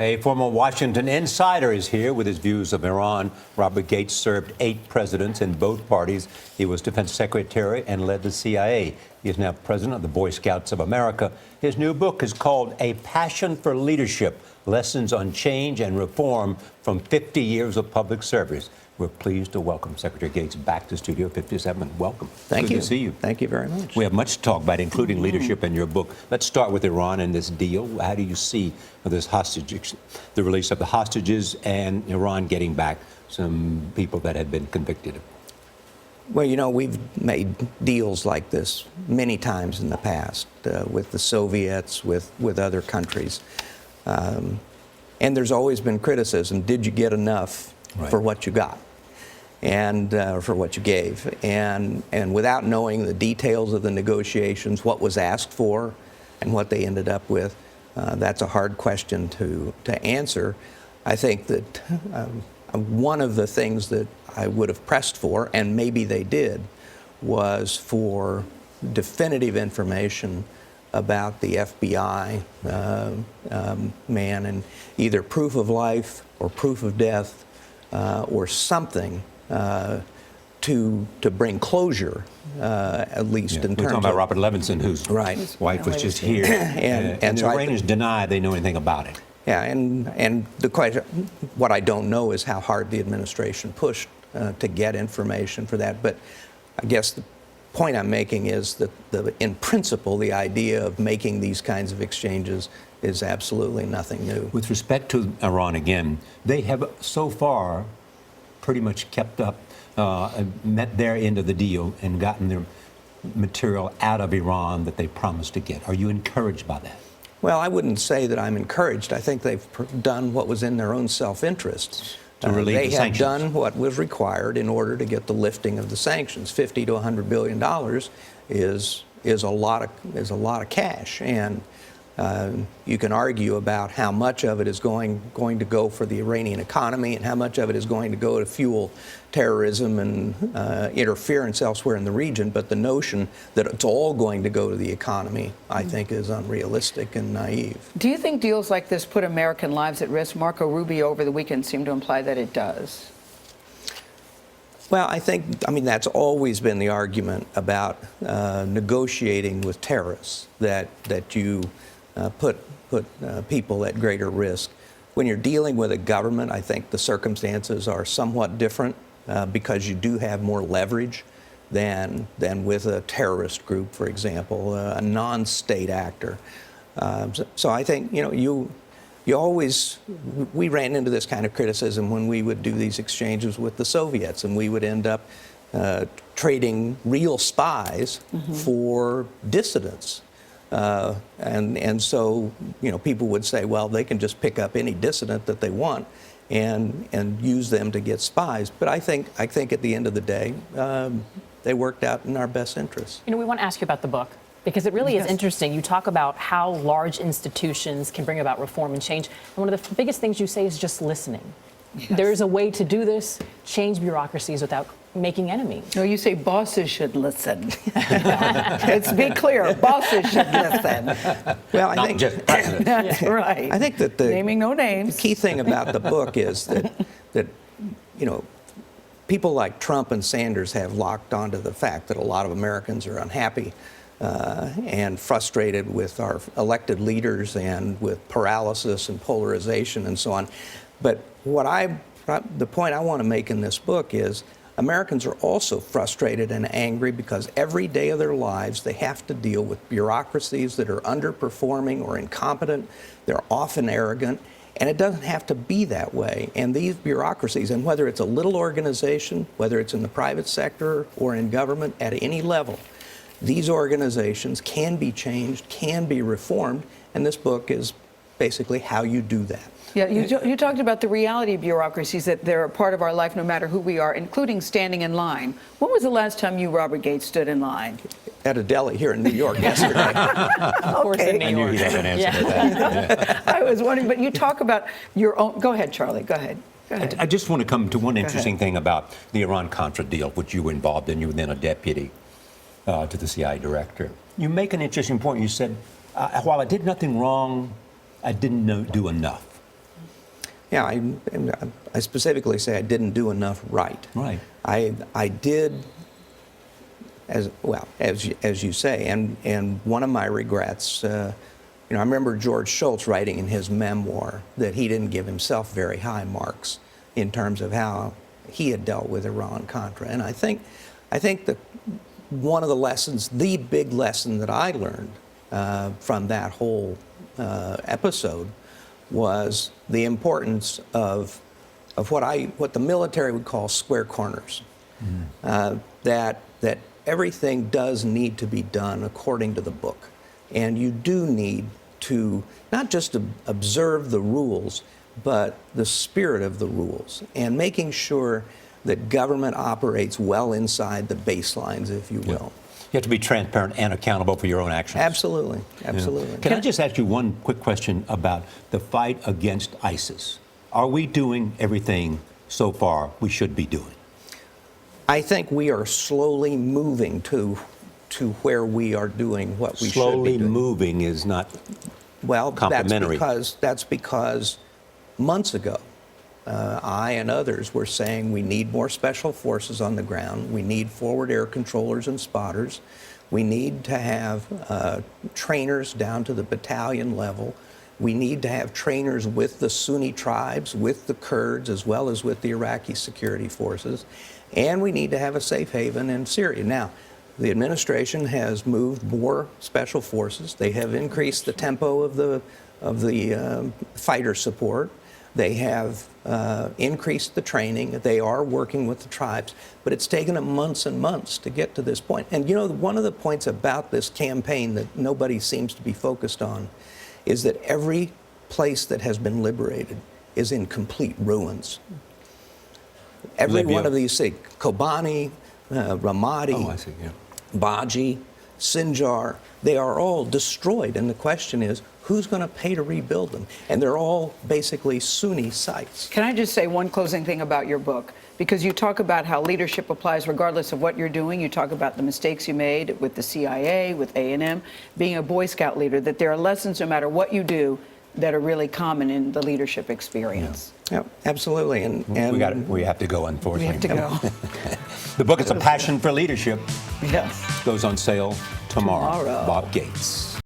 A former Washington insider is here with his views of Iran. Robert Gates served 8 presidents in both parties. He was defense secretary and led the CIA. He is now president of the Boy Scouts of America. His new book is called A Passion for Leadership, Lessons on Change and Reform from 50 Years of Public Service. We're pleased to welcome Secretary Gates back to Studio 57. Welcome. Thank you. Good to see you. Thank you very much. We have much to talk about, including leadership in your book. Let's start with Iran and this deal. How do you see this hostage, the release of the hostages and Iran getting back some people that had been convicted? Well, you know, we've made deals like this many times in the past with the Soviets, with other countries. And there's always been criticism. Did you get enough for what you got? And for what you gave, and without knowing the details of the negotiations, what was asked for, and what they ended up with, that's a hard question to answer. I think that one of the things that I would have pressed for, and maybe they did, was for definitive information about the FBI man, and either proof of life or proof of death or something. To bring closure, at least in terms of... We're talking about Robert Levinson, whose wife was just here. and the Iranians deny they know anything about it. Yeah, and the question, what I don't know is how hard the administration pushed to get information for that. But I guess the point I'm making is that, in principle, the idea of making these kinds of exchanges is absolutely nothing new. With respect to Iran, again, they have so far pretty much kept up, met their end of the deal and gotten their material out of Iran that they promised to get. Are you encouraged by that? Well, I wouldn't say that I'm encouraged. I think they've done what was in their own self-interest. To relieve the sanctions. They have done what was required in order to get the lifting of the sanctions. $50 to $100 billion is a lot of cash, and you can argue about how much of it is going to go for the Iranian economy and how much of it is going to go to fuel terrorism and interference elsewhere in the region. But the notion that it's all going to go to the economy, I think, is unrealistic and naive. Do you think deals like this put American lives at risk? Marco Rubio over the weekend seemed to imply that it does. Well, I mean, that's always been the argument about negotiating with terrorists, that you put people at greater risk. When you're dealing with a government, I think the circumstances are somewhat different because you do have more leverage than with a terrorist group, for example, a non-state actor. So I think, you know, we ran into this kind of criticism when we would do these exchanges with the Soviets, and we would end up trading real spies for dissidents. And so, you know, people would say, well, they can just pick up any dissident that they want and use them to get spies. But I think at the end of the day, they worked out in our best interest. You know, we want to ask you about the book, because it really is interesting. You talk about how large institutions can bring about reform and change. And one of the biggest things you say is just listening. Yes. There's a way to do this, change bureaucracies without making enemies. No, you say bosses should listen. Let's be clear, bosses should listen. Well, I think just presidents. That's right. I think that naming no names. The key thing about the book is that you know, people like Trump and Sanders have locked onto the fact that a lot of Americans are unhappy and frustrated with our elected leaders and with paralysis and polarization and so on. But the point I want to make in this book is Americans are also frustrated and angry because every day of their lives they have to deal with bureaucracies that are underperforming or incompetent. They're often arrogant, and it doesn't have to be that way. And these bureaucracies, and whether it's a little organization, whether it's in the private sector or in government at any level, these organizations can be changed, can be reformed, and this book is basically how you do that. Yeah, you talked about the reality of bureaucracies, that they're a part of our life no matter who we are, including standing in line. When was the last time you, Robert Gates, stood in line? At a deli here in New York yesterday. Of course, in New York. I knew you'd have an answer to that. I was wondering, but you talk about your own. Go ahead, Charlie. Go ahead. I just want to come to one interesting thing about the Iran-Contra deal, which you were involved in. You were then a deputy to the CIA director. You make an interesting point. You said, while I did nothing wrong, I didn't do enough. Yeah, I specifically say I didn't do enough right. Right. I did, as well as you say, and one of my regrets, I remember George Shultz writing in his memoir that he didn't give himself very high marks in terms of how he had dealt with Iran-Contra, and I think that one of the lessons, the big lesson that I learned from that whole episode, was the importance of what the military would call square corners. That everything does need to be done according to the book, and you do need to not just observe the rules, but the spirit of the rules, and making sure that government operates well inside the baselines, if you will. You have to be transparent and accountable for your own actions. Absolutely, absolutely. Can I just ask you one quick question about the fight against ISIS? Are we doing everything so far we should be doing? I think we are slowly moving to where we are doing what we should be Slowly doing. moving is not complimentary. That's because months ago, I and others were saying we need more special forces on the ground. We need forward air controllers and spotters. We need to have trainers down to the battalion level. We need to have trainers with the Sunni tribes, with the Kurds, as well as with the Iraqi security forces. And we need to have a safe haven in Syria. Now, the administration has moved more special forces. They have increased the tempo of the fighter support. They have increased the training. They are working with the tribes. But it's taken them months and months to get to this point. And one of the points about this campaign that nobody seems to be focused on is that every place that has been liberated is in complete ruins. Every Libya. one of these, say, Kobani, Ramadi, Oh, I see, yeah. Baji, Sinjar, they are all destroyed. And the question is, who's going to pay to rebuild them? And they're all basically Sunni sites. Can I just say one closing thing about your book? Because you talk about how leadership applies regardless of what you're doing. You talk about the mistakes you made with the CIA, with A&M, being a Boy Scout leader, that there are lessons no matter what you do that are really common in the leadership experience. Yeah, absolutely. And We have to go, We unfortunately. have to go. The book is A Passion for Leadership. Yes. Goes on sale tomorrow. Tomorrow. Bob Gates.